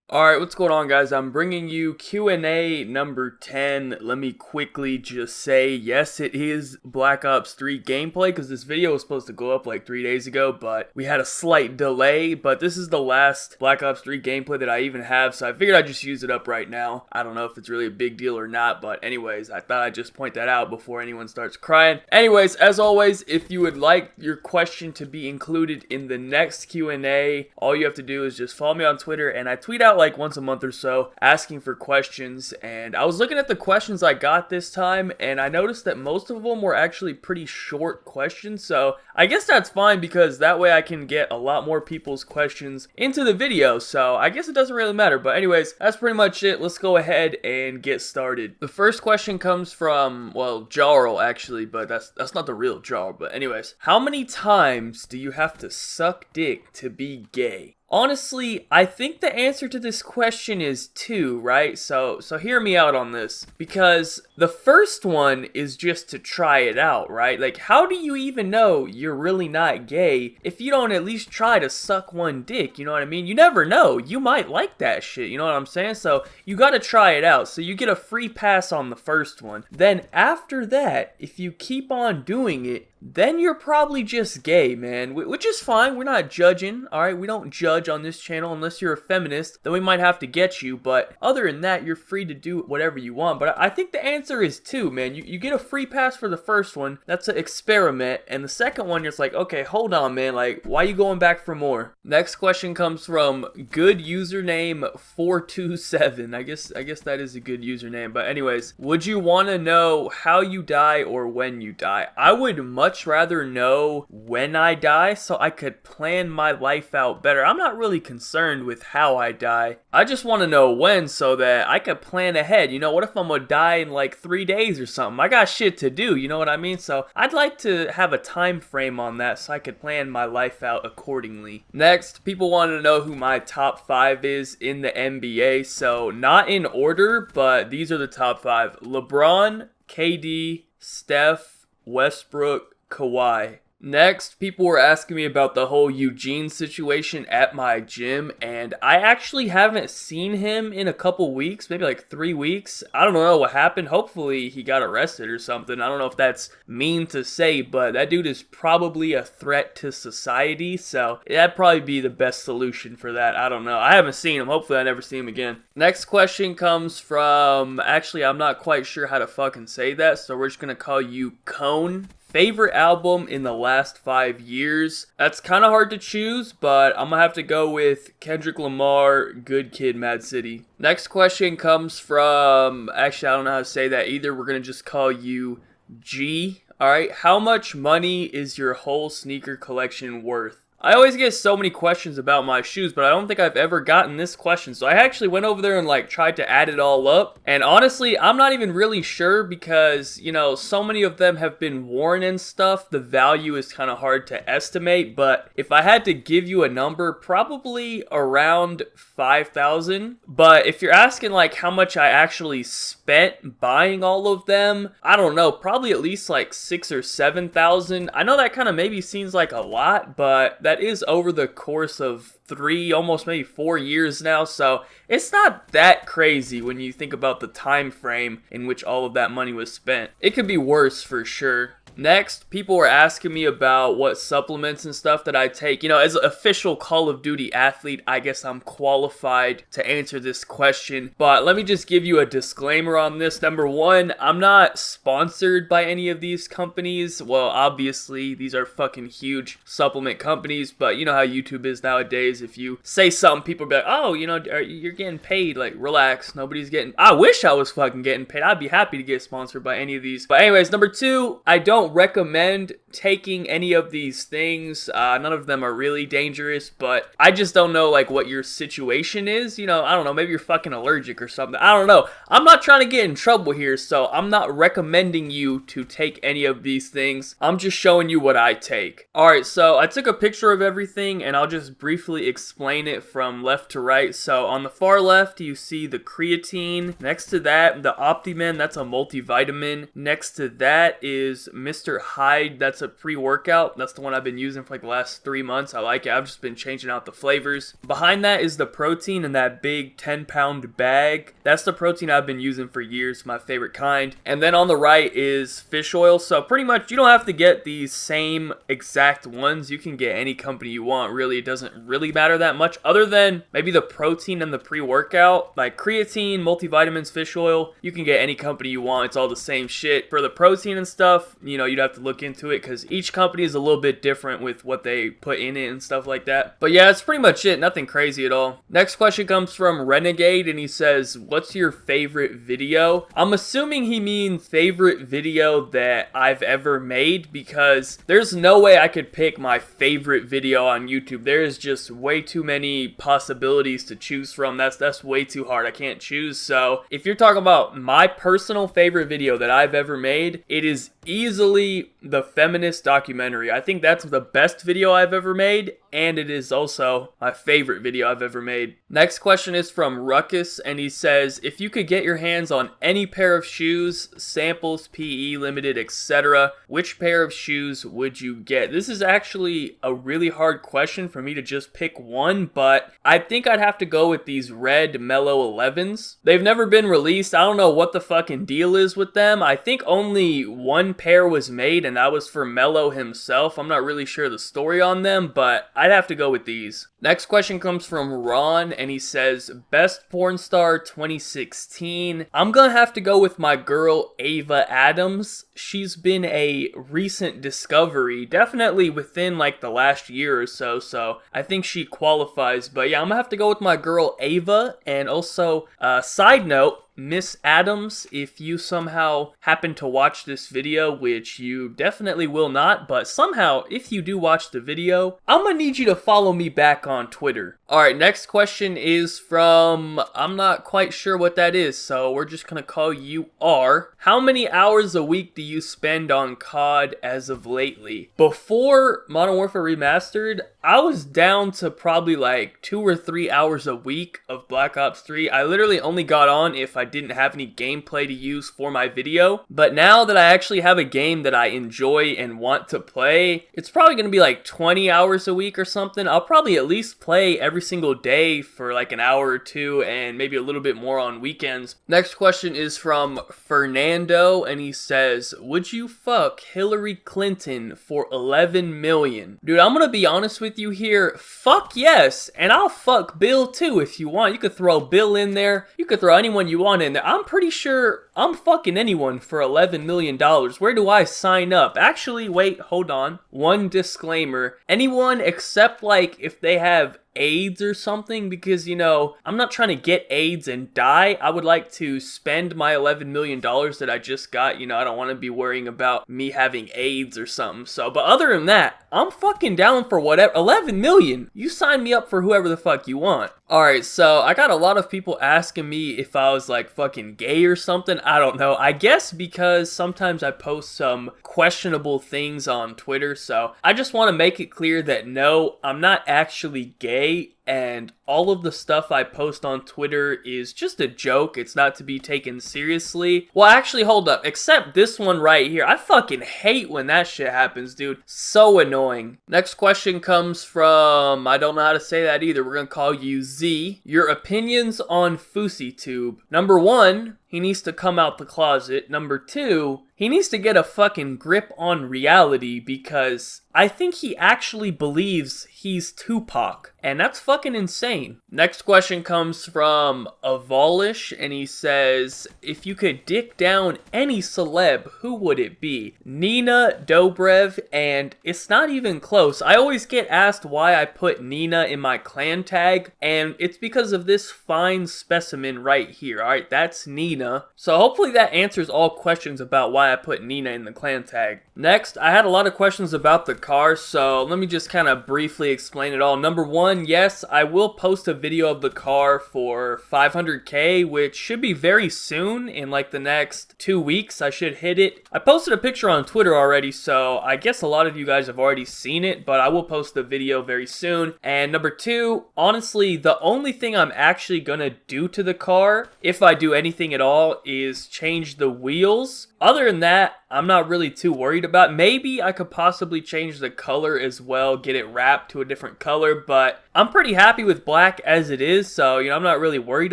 Alright, what's going on, guys? I'm bringing you Q&A number 10. Let me quickly just say, yes, it is Black Ops 3 gameplay, because this video was supposed to go up like 3 days ago, but we had a slight delay. But this is the last Black Ops 3 gameplay that I even have, so I figured I'd just use it up right now. I don't know if it's really a big deal or not, but anyways, I thought I'd just point that out before anyone starts crying. Anyways, as always, if you would like your question to be included in the next Q&A, all you have to do is just follow me on Twitter, and I tweet out like once a month or so asking for questions. And I was looking at the questions I got this time, and I noticed that most of them were actually pretty short questions, so I guess that's fine because that way I can get a lot more people's questions into the video. So I guess it doesn't really matter, but anyways, that's pretty much it. Let's go ahead and get started. The first question comes from, well, Jarl actually, but that's not the real Jarl. But anyways, how many times do you have to suck dick to be gay? Honestly, I think the answer to this question is 2, right? So hear me out on this, because the first one is just to try it out, right? Like, how do you even know you're really not gay if you don't at least try to suck one dick, you know what I mean? You never know, you might like that shit, you know what I'm saying? So you gotta try it out, so you get a free pass on the first one. Then after that, if you keep on doing it, then you're probably just gay, man, which is fine. We're not judging, alright? We don't judge on this channel unless you're a feminist. Then we might have to get you, but other than that, you're free to do whatever you want. But I think the answer is 2, man. You get a free pass for the first one. That's an experiment. And the second one, you're just like, okay, hold on, man. Like, why you going back for more? Next question comes from good username 427. I guess that is a good username. But anyways, would you want to know how you die or when you die? I would much rather know when I die so I could plan my life out better. I'm not really concerned with how I die. I just want to know when so that I could plan ahead. You know, what if I'm gonna die in like 3 days or something? I got shit to do, you know what I mean? So I'd like to have a time frame on that so I could plan my life out accordingly. Next, people want to know who my top 5 is in the NBA. So not in order, but these are the top 5. LeBron, KD, Steph, Westbrook, Kawhi. Next, people were asking me about the whole Eugene situation at my gym, and I actually haven't seen him in a couple weeks, maybe like 3 weeks. I don't know what happened. Hopefully he got arrested or something. I don't know if that's mean to say, but that dude is probably a threat to society, so that'd probably be the best solution for that. I don't know. I haven't seen him. Hopefully I never see him again. Next question comes from, actually I'm not quite sure how to fucking say that, so we're just gonna call you Cone. Favorite album in the last 5 years? That's kind of hard to choose, but I'm gonna have to go with Kendrick Lamar, Good Kid, Mad City. Next question comes from, actually I don't know how to say that either. We're gonna just call you G. Alright, how much money is your whole sneaker collection worth? I always get so many questions about my shoes, but I don't think I've ever gotten this question. So I actually went over there and like tried to add it all up. And honestly, I'm not even really sure because, you know, so many of them have been worn and stuff. The value is kind of hard to estimate. But if I had to give you a number, probably around 5,000. But if you're asking like how much I actually spent buying all of them, I don't know, probably at least like 6,000 or 7,000. I know that kind of maybe seems like a lot, but that is over the course of 3, almost maybe 4 years now, so it's not that crazy when you think about the time frame in which all of that money was spent. It could be worse for sure. Next, people were asking me about what supplements and stuff that I take. You know, as an official Call of Duty athlete, I guess I'm qualified to answer this question. But let me just give you a disclaimer on this. Number 1, I'm not sponsored by any of these companies. Well, obviously, these are fucking huge supplement companies. But you know how YouTube is nowadays. If you say something, people be like, oh, you know, you're getting paid. Like, relax. Nobody's getting... I wish I was fucking getting paid. I'd be happy to get sponsored by any of these. But anyways, number 2, I don't recommend taking any of these things. None of them are really dangerous, but I just don't know like what your situation is. You know, I don't know, maybe you're fucking allergic or something. I don't know. I'm not trying to get in trouble here, so I'm not recommending you to take any of these things. I'm just showing you what I take. Alright, so I took a picture of everything and I'll just briefly explain it from left to right. So on the far left, you see the creatine. Next to that, the Optimin, that's a multivitamin. Next to that is Mr. Hyde, that's a a pre-workout. That's the one I've been using for like the last 3 months. I like it. I've just been changing out the flavors. Behind that is the protein in that big 10-pound bag. That's the protein I've been using for years, my favorite kind. And then on the right is fish oil. So pretty much you don't have to get these same exact ones. You can get any company you want, really. It doesn't really matter that much, other than maybe the protein and the pre-workout. Like creatine, multivitamins, fish oil, you can get any company you want. It's all the same shit. For the protein and stuff, you know, you'd have to look into it because each company is a little bit different with what they put in it and stuff like that. But yeah, that's pretty much it. Nothing crazy at all. Next question comes from Renegade, and he says, what's your favorite video? I'm assuming he means favorite video that I've ever made, because there's no way I could pick my favorite video on YouTube. There is just way too many possibilities to choose from. That's way too hard. I can't choose. So if you're talking about my personal favorite video that I've ever made, it is easily the feminist documentary. I think that's the best video I've ever made, and it is also my favorite video I've ever made. Next question is from Ruckus, and he says, if you could get your hands on any pair of shoes, samples, PE, limited, etc., which pair of shoes would you get? This is actually a really hard question for me to just pick one, but I think I'd have to go with these red Mellow 11s. They've never been released. I don't know what the fucking deal is with them. I think only one pair was made, and that was for Mellow himself. I'm not really sure the story on them, but I'd have to go with these. Next question comes from Ron, and he says, best porn star 2016. I'm gonna have to go with my girl Ava Adams. She's been a recent discovery, definitely within like the last year or so, so I think she qualifies. But yeah, I'm gonna have to go with my girl Ava. And also, side note, Miss Adams, if you somehow happen to watch this video, which you definitely will not, but somehow, if you do watch the video, I'm gonna need you to follow me back on Twitter. Alright, next question is from, I'm not quite sure what that is, so we're just gonna call you R. How many hours a week do you spend on COD as of lately? Before Modern Warfare Remastered, I was down to probably like 2 or 3 hours a week of Black Ops 3. I literally only got on if I didn't have any gameplay to use for my video. But now that I actually have a game that I enjoy and want to play, it's probably going to be like 20 hours a week or something. I'll probably at least play every single day for like an hour or two, and maybe a little bit more on weekends. Next question is from Fernando, and he says, would you fuck Hillary Clinton for 11 million? Dude, I'm gonna be honest with you here. Fuck yes, and I'll fuck Bill too if you want. You could throw Bill in there. You could throw anyone you want in there. I'm pretty sure I'm fucking anyone for $11 million. Where do I sign up? Actually, wait, hold on. One disclaimer. Anyone except like if they have AIDS or something, because, you know, I'm not trying to get AIDS and die. I would like to spend my $11 million that I just got. You know, I don't want to be worrying about me having AIDS or something. So, but other than that, I'm fucking down for whatever. 11 million. You sign me up for whoever the fuck you want. Alright, so I got a lot of people asking me if I was like fucking gay or something. I don't know. I guess because sometimes I post some questionable things on Twitter. So I just want to make it clear that no, I'm not actually gay. And all of the stuff I post on Twitter is just a joke. It's not to be taken seriously. Well, actually, hold up. Except this one right here. I fucking hate when that shit happens, dude. So annoying. Next question comes from, I don't know how to say that either. We're gonna call you Z. Your opinions on FouseyTube. Number 1, he needs to come out the closet. Number 2, he needs to get a fucking grip on reality, because I think he actually believes he's Tupac, and that's fucking insane. Next question comes from Avolish, and he says, if you could dick down any celeb, who would it be? Nina Dobrev, and it's not even close. I always get asked why I put Nina in my clan tag, and it's because of this fine specimen right here. Alright, that's Nina. So hopefully that answers all questions about why I put Nina in the clan tag. Next, I had a lot of questions about the car, so let me just kind of briefly explain it all. Number 1, yes, I will post a video of the car for 500k, which should be very soon. In like the next 2 weeks, I should hit it. I posted a picture on Twitter already, so I guess a lot of you guys have already seen it, but I will post the video very soon. And number 2, honestly, the only thing I'm actually gonna do to the car, if I do anything at all is change the wheels. Other than that, I'm not really too worried about it. Maybe I could possibly change the color as well, get it wrapped to a different color, but I'm pretty happy with black as it is, so, I'm not really worried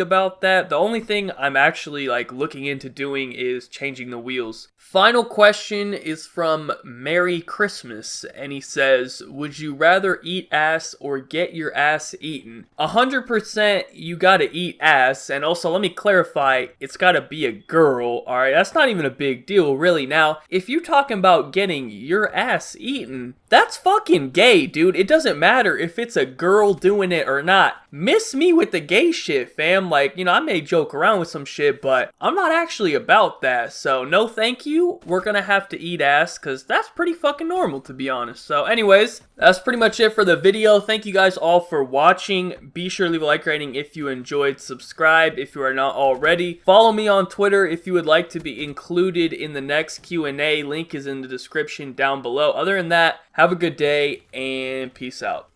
about that. The only thing I'm actually, looking into doing is changing the wheels. Final question is from Merry Christmas, and he says, would you rather eat ass or get your ass eaten? 100% you gotta eat ass, and also let me clarify, it's gotta be a girl, alright? That's not even a big deal, really. Now, if you're talking about getting your ass eaten, that's fucking gay, dude. It doesn't matter if it's a girl doing it or not. Miss me with the gay shit, fam. I may joke around with some shit, but I'm not actually about that. So, no thank you. We're gonna have to eat ass, because that's pretty fucking normal, to be honest. So, anyways, that's pretty much it for the video. Thank you guys all for watching. Be sure to leave a like rating if you enjoyed. Subscribe if you are not already. Follow me on Twitter if you would like to be included in the next Q&A. Link is in the description down below. Other than that, have a good day and peace out.